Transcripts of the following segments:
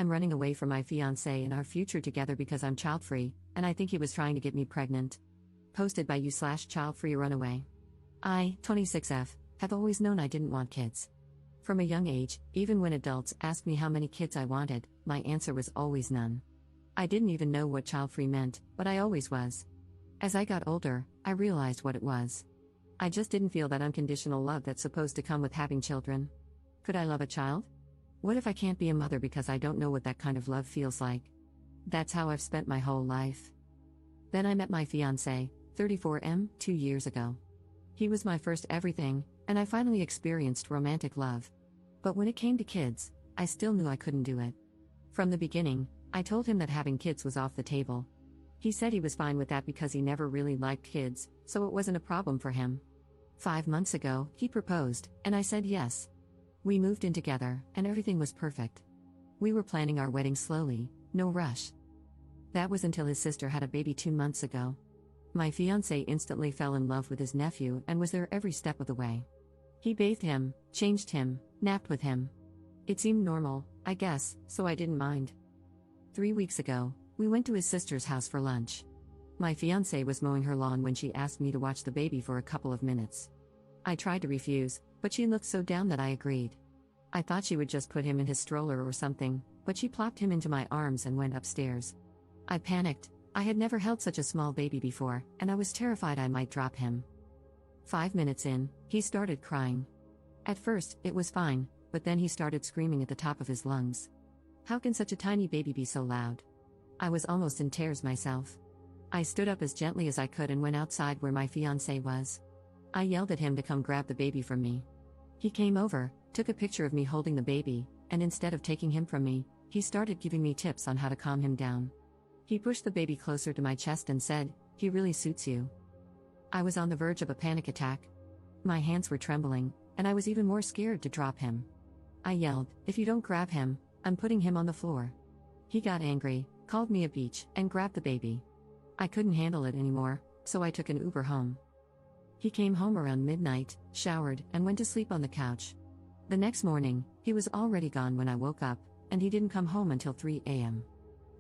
I'm running away from my fiancé and our future together because I'm child-free, and I think he was trying to get me pregnant. Posted by you/child-free runaway. I, 26F, have always known I didn't want kids. From a young age, even when adults asked me how many kids I wanted, my answer was always none. I didn't even know what child-free meant, but I always was. As I got older, I realized what it was. I just didn't feel that unconditional love that's supposed to come with having children. Could I love a child? What if I can't be a mother because I don't know what that kind of love feels like? That's how I've spent my whole life. Then I met my fiancé, 34M, 2 years ago. He was my first everything, and I finally experienced romantic love. But when it came to kids, I still knew I couldn't do it. From the beginning, I told him that having kids was off the table. He said he was fine with that because he never really liked kids, so it wasn't a problem for him. 5 months ago, he proposed, and I said yes. We moved in together, and everything was perfect. We were planning our wedding slowly, no rush. That was until his sister had a baby 2 months ago. My fiancé instantly fell in love with his nephew and was there every step of the way. He bathed him, changed him, napped with him. It seemed normal, I guess, so I didn't mind. 3 weeks ago, we went to his sister's house for lunch. My fiancé was mowing her lawn when she asked me to watch the baby for a couple of minutes. I tried to refuse, but she looked so down that I agreed. I thought she would just put him in his stroller or something, but she plopped him into my arms and went upstairs. I panicked. I had never held such a small baby before, and I was terrified I might drop him. 5 minutes in, he started crying. At first, it was fine, but then he started screaming at the top of his lungs. How can such a tiny baby be so loud? I was almost in tears myself. I stood up as gently as I could and went outside where my fiancé was. I yelled at him to come grab the baby from me. He came over, took a picture of me holding the baby, and instead of taking him from me, he started giving me tips on how to calm him down. He pushed the baby closer to my chest and said, "He really suits you." I was on the verge of a panic attack. My hands were trembling, and I was even more scared to drop him. I yelled, "If you don't grab him, I'm putting him on the floor." He got angry, called me a bitch, and grabbed the baby. I couldn't handle it anymore, so I took an Uber home. He came home around midnight, showered, and went to sleep on the couch. The next morning, he was already gone when I woke up, and he didn't come home until 3 a.m.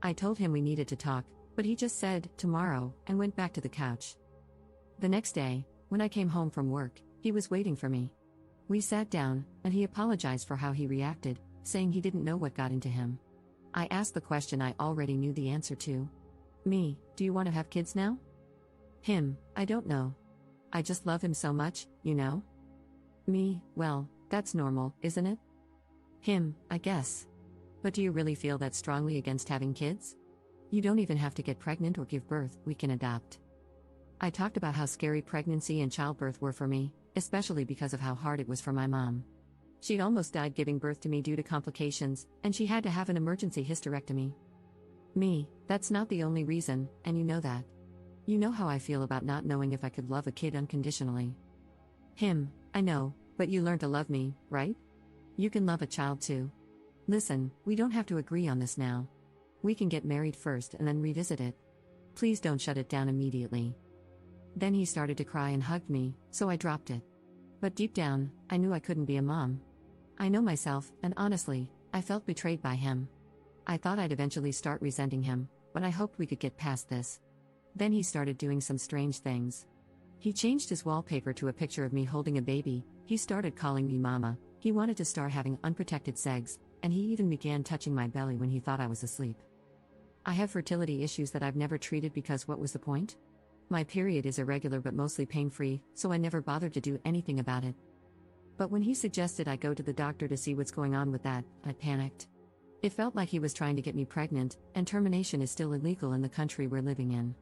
I told him we needed to talk, but he just said, "Tomorrow," and went back to the couch. The next day, when I came home from work, he was waiting for me. We sat down, and he apologized for how he reacted, saying he didn't know what got into him. I asked the question I already knew the answer to. Me, do you want to have kids now? Him, I don't know. I just love him so much, you know? Me, well, that's normal, isn't it? Him, I guess. But do you really feel that strongly against having kids? You don't even have to get pregnant or give birth, we can adopt. I talked about how scary pregnancy and childbirth were for me, especially because of how hard it was for my mom. She'd almost died giving birth to me due to complications, and she had to have an emergency hysterectomy. Me, that's not the only reason, and you know that. You know how I feel about not knowing if I could love a kid unconditionally. Him, I know, but you learn to love me, right? You can love a child too. Listen, we don't have to agree on this now. We can get married first and then revisit it. Please don't shut it down immediately. Then he started to cry and hugged me, so I dropped it. But deep down, I knew I couldn't be a mom. I know myself, and honestly, I felt betrayed by him. I thought I'd eventually start resenting him, but I hoped we could get past this. Then he started doing some strange things. He changed his wallpaper to a picture of me holding a baby, he started calling me mama, he wanted to start having unprotected sex, and he even began touching my belly when he thought I was asleep. I have fertility issues that I've never treated because what was the point? My period is irregular but mostly pain-free, so I never bothered to do anything about it. But when he suggested I go to the doctor to see what's going on with that, I panicked. It felt like he was trying to get me pregnant, and termination is still illegal in the country we're living in.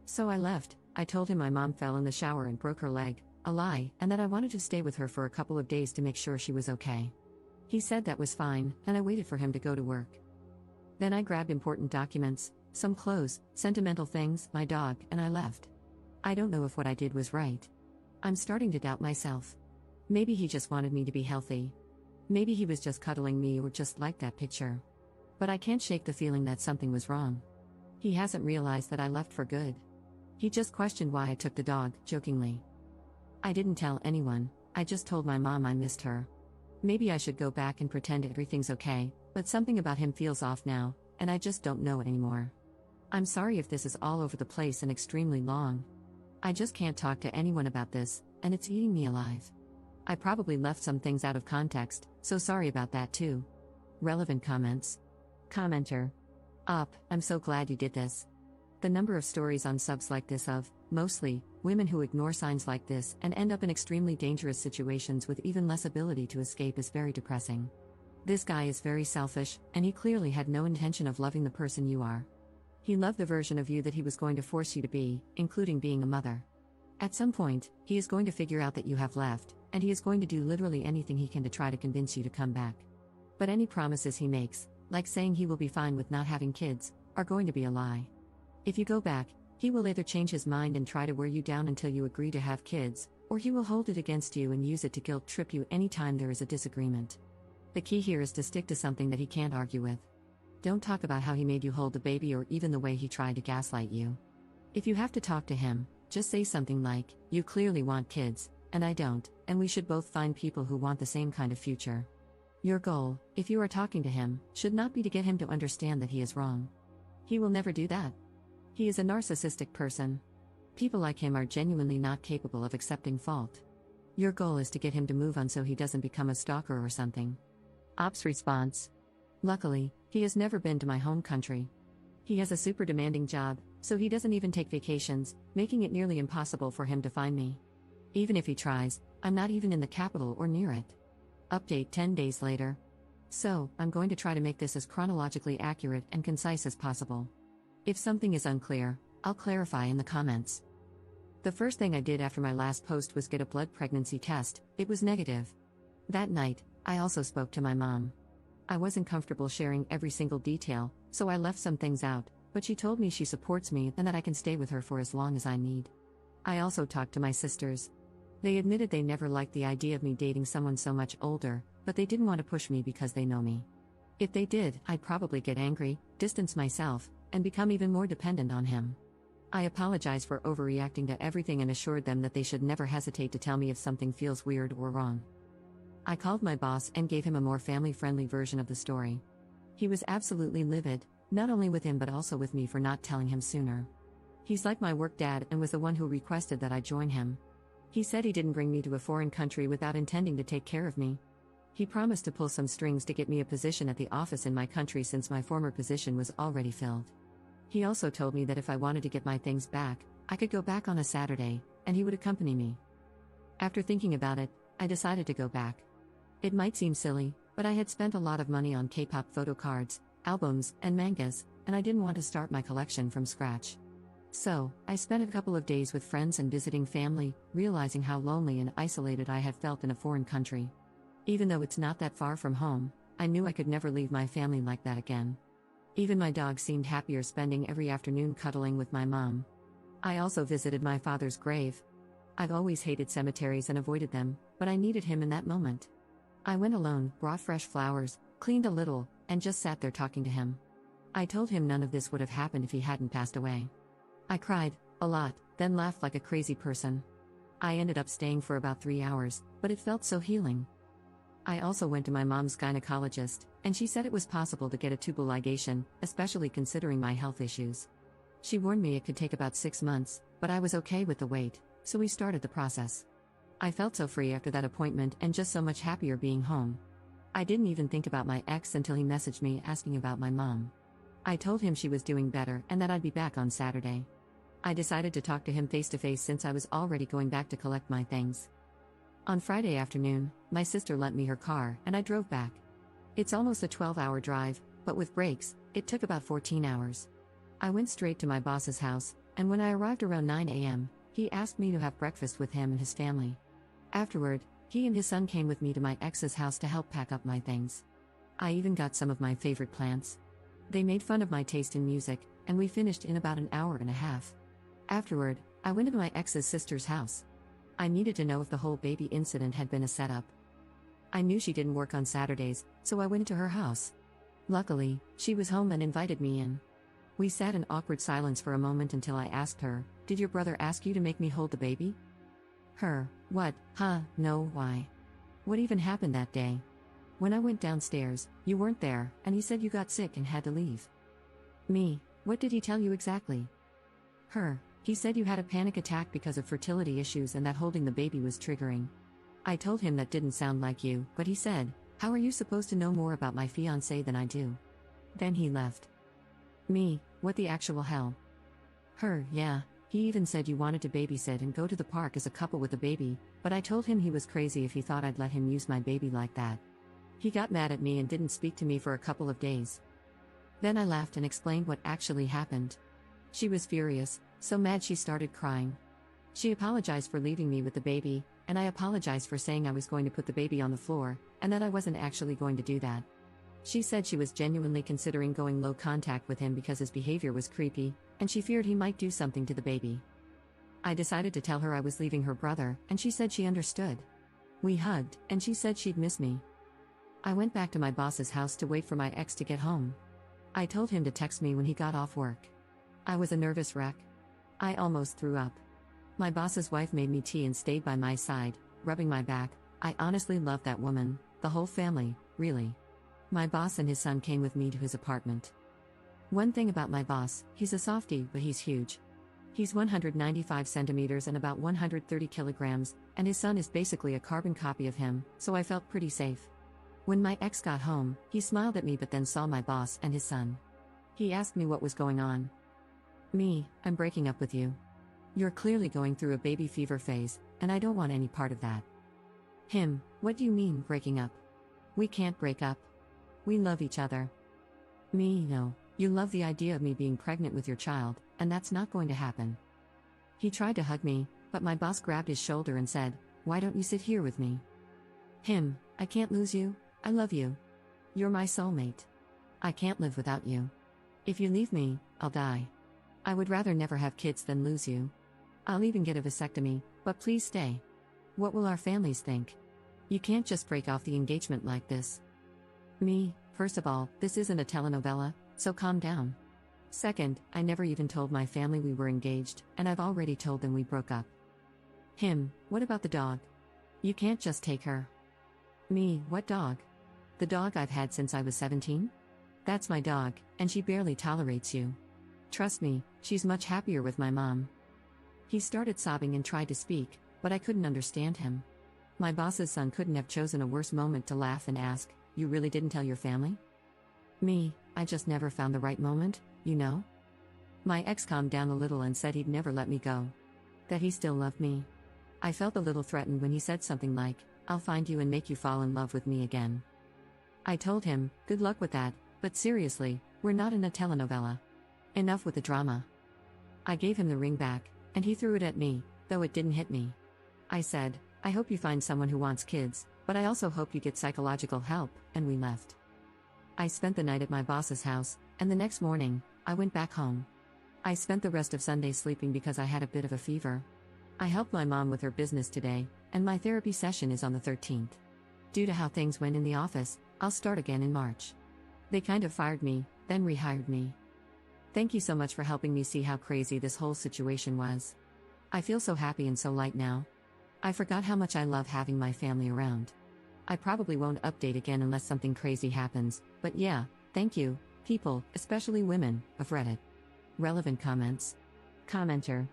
So I left. I told him my mom fell in the shower and broke her leg, a lie, and that I wanted to stay with her for a couple of days to make sure she was okay. He said that was fine, and I waited for him to go to work. Then I grabbed important documents, some clothes, sentimental things, my dog, and I left. I don't know if what I did was right. I'm starting to doubt myself. Maybe he just wanted me to be healthy. Maybe he was just cuddling me or just liked that picture. But I can't shake the feeling that something was wrong. He hasn't realized that I left for good. He just questioned why I took the dog, jokingly. I didn't tell anyone, I just told my mom I missed her. Maybe I should go back and pretend everything's okay, But something about him feels off now, and I just don't know it anymore. I'm sorry if this is all over the place and extremely long. I just can't talk to anyone about this, and it's eating me alive. I probably left some things out of context, so sorry about that too. Relevant comments. Commenter. I'm so glad you did this. The number of stories on subs like this of, mostly, women who ignore signs like this and end up in extremely dangerous situations with even less ability to escape is very depressing. This guy is very selfish, and he clearly had no intention of loving the person you are. He loved the version of you that he was going to force you to be, including being a mother. At some point, he is going to figure out that you have left, and he is going to do literally anything he can to try to convince you to come back. But any promises he makes, like saying he will be fine with not having kids, are going to be a lie. If you go back, he will either change his mind and try to wear you down until you agree to have kids, or he will hold it against you and use it to guilt trip you anytime there is a disagreement. The key here is to stick to something that he can't argue with. Don't talk about how he made you hold the baby or even the way he tried to gaslight you. If you have to talk to him, just say something like, "You clearly want kids, and I don't, and we should both find people who want the same kind of future." Your goal, if you are talking to him, should not be to get him to understand that he is wrong. He will never do that. He is a narcissistic person. People like him are genuinely not capable of accepting fault. Your goal is to get him to move on so he doesn't become a stalker or something. Ops response. Luckily, he has never been to my home country. He has a super demanding job, so he doesn't even take vacations, making it nearly impossible for him to find me. Even if he tries, I'm not even in the capital or near it. Update 10 days later. So, I'm going to try to make this as chronologically accurate and concise as possible. If something is unclear, I'll clarify in the comments. The first thing I did after my last post was get a blood pregnancy test. It was negative. That night, I also spoke to my mom. I wasn't comfortable sharing every single detail, so I left some things out, but she told me she supports me and that I can stay with her for as long as I need. I also talked to my sisters. They admitted they never liked the idea of me dating someone so much older, but they didn't want to push me because they know me. If they did, I'd probably get angry, distance myself, and become even more dependent on him. I apologized for overreacting to everything and assured them that they should never hesitate to tell me if something feels weird or wrong. I called my boss and gave him a more family-friendly version of the story. He was absolutely livid, not only with him but also with me for not telling him sooner. He's like my work dad and was the one who requested that I join him. He said he didn't bring me to a foreign country without intending to take care of me. He promised to pull some strings to get me a position at the office in my country since my former position was already filled. He also told me that if I wanted to get my things back, I could go back on a Saturday, and he would accompany me. After thinking about it, I decided to go back. It might seem silly, but I had spent a lot of money on K-pop photo cards, albums, and mangas, and I didn't want to start my collection from scratch. So, I spent a couple of days with friends and visiting family, realizing how lonely and isolated I had felt in a foreign country. Even though it's not that far from home, I knew I could never leave my family like that again. Even my dog seemed happier spending every afternoon cuddling with my mom. I also visited my father's grave. I've always hated cemeteries and avoided them, but I needed him in that moment. I went alone, brought fresh flowers, cleaned a little, and just sat there talking to him. I told him none of this would have happened if he hadn't passed away. I cried, a lot, then laughed like a crazy person. I ended up staying for about 3 hours, but it felt so healing. I also went to my mom's gynecologist, and she said it was possible to get a tubal ligation, especially considering my health issues. She warned me it could take about 6 months, but I was okay with the wait, so we started the process. I felt so free after that appointment and just so much happier being home. I didn't even think about my ex until he messaged me asking about my mom. I told him she was doing better and that I'd be back on Saturday. I decided to talk to him face to face since I was already going back to collect my things. On Friday afternoon, my sister lent me her car and I drove back. It's almost a 12-hour drive, but with breaks, it took about 14 hours. I went straight to my boss's house, and when I arrived around 9 a.m., he asked me to have breakfast with him and his family. Afterward, he and his son came with me to my ex's house to help pack up my things. I even got some of my favorite plants. They made fun of my taste in music, and we finished in about an hour and a half. Afterward, I went to my ex's sister's house. I needed to know if the whole baby incident had been a setup. I knew she didn't work on Saturdays, so I went into her house. Luckily, she was home and invited me in. We sat in awkward silence for a moment until I asked her, "Did your brother ask you to make me hold the baby?" Her, "What, huh, no, why? What even happened that day?" When I went downstairs, you weren't there, and he said you got sick and had to leave. Me, what did he tell you exactly? Her, he said you had a panic attack because of fertility issues and that holding the baby was triggering. I told him that didn't sound like you, but he said, how are you supposed to know more about my fiancé than I do? Then he left. Me, what the actual hell? Her, yeah, he even said you wanted to babysit and go to the park as a couple with a baby, but I told him he was crazy if he thought I'd let him use my baby like that. He got mad at me and didn't speak to me for a couple of days. Then I laughed and explained what actually happened. She was furious, so mad she started crying. She apologized for leaving me with the baby, and I apologized for saying I was going to put the baby on the floor, and that I wasn't actually going to do that. She said she was genuinely considering going low contact with him because his behavior was creepy, and she feared he might do something to the baby. I decided to tell her I was leaving her brother, and she said she understood. We hugged, and she said she'd miss me. I went back to my boss's house to wait for my ex to get home. I told him to text me when he got off work. I was a nervous wreck. I almost threw up. My boss's wife made me tea and stayed by my side, rubbing my back. I honestly loved that woman, the whole family, really. My boss and his son came with me to his apartment. One thing about my boss, he's a softie, but he's huge. He's 195 centimeters and about 130 kilograms, and his son is basically a carbon copy of him, so I felt pretty safe. When my ex got home, he smiled at me but then saw my boss and his son. He asked me what was going on. Me, I'm breaking up with you. You're clearly going through a baby fever phase, and I don't want any part of that. Him, what do you mean, breaking up? We can't break up. We love each other. Me, no, you love the idea of me being pregnant with your child, and that's not going to happen. He tried to hug me, but my boss grabbed his shoulder and said, why don't you sit here with me? Him, I can't lose you, I love you. You're my soulmate. I can't live without you. If you leave me, I'll die. I would rather never have kids than lose you. I'll even get a vasectomy, but please stay. What will our families think? You can't just break off the engagement like this. Me, first of all, this isn't a telenovela, so calm down. Second, I never even told my family we were engaged, and I've already told them we broke up. Him, what about the dog? You can't just take her. Me, what dog? The dog I've had since I was 17? That's my dog, and she barely tolerates you. Trust me, she's much happier with my mom. He started sobbing and tried to speak, but I couldn't understand him. My boss's son couldn't have chosen a worse moment to laugh and ask, you really didn't tell your family? Me, I just never found the right moment, you know? My ex calmed down a little and said he'd never let me go. That he still loved me. I felt a little threatened when he said something like, I'll find you and make you fall in love with me again. I told him, good luck with that, but seriously, we're not in a telenovela. Enough with the drama. I gave him the ring back, and he threw it at me, though it didn't hit me. I said, I hope you find someone who wants kids, but I also hope you get psychological help, and we left. I spent the night at my boss's house, and the next morning, I went back home. I spent the rest of Sunday sleeping because I had a bit of a fever. I helped my mom with her business today, and my therapy session is on the 13th. Due to how things went in the office, I'll start again in March. They kind of fired me, then rehired me. Thank you so much for helping me see how crazy this whole situation was. I feel so happy and so light now. I forgot how much I love having my family around. I probably won't update again unless something crazy happens, but yeah, thank you, people, especially women, of Reddit. Relevant comments. Commenter.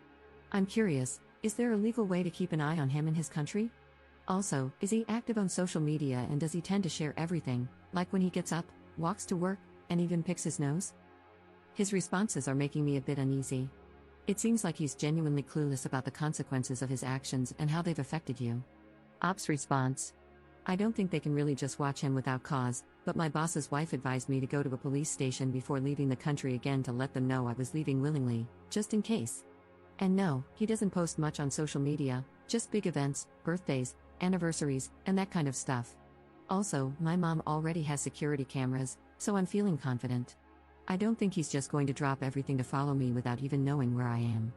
I'm curious, is there a legal way to keep an eye on him in his country? Also, is he active on social media and does he tend to share everything, like when he gets up, walks to work, and even picks his nose? His responses are making me a bit uneasy. It seems like he's genuinely clueless about the consequences of his actions and how they've affected you. Ops response. I don't think they can really just watch him without cause, but my boss's wife advised me to go to a police station before leaving the country again to let them know I was leaving willingly, just in case. And no, he doesn't post much on social media, just big events, birthdays, anniversaries, and that kind of stuff. Also, my mom already has security cameras, so I'm feeling confident. I don't think he's just going to drop everything to follow me without even knowing where I am.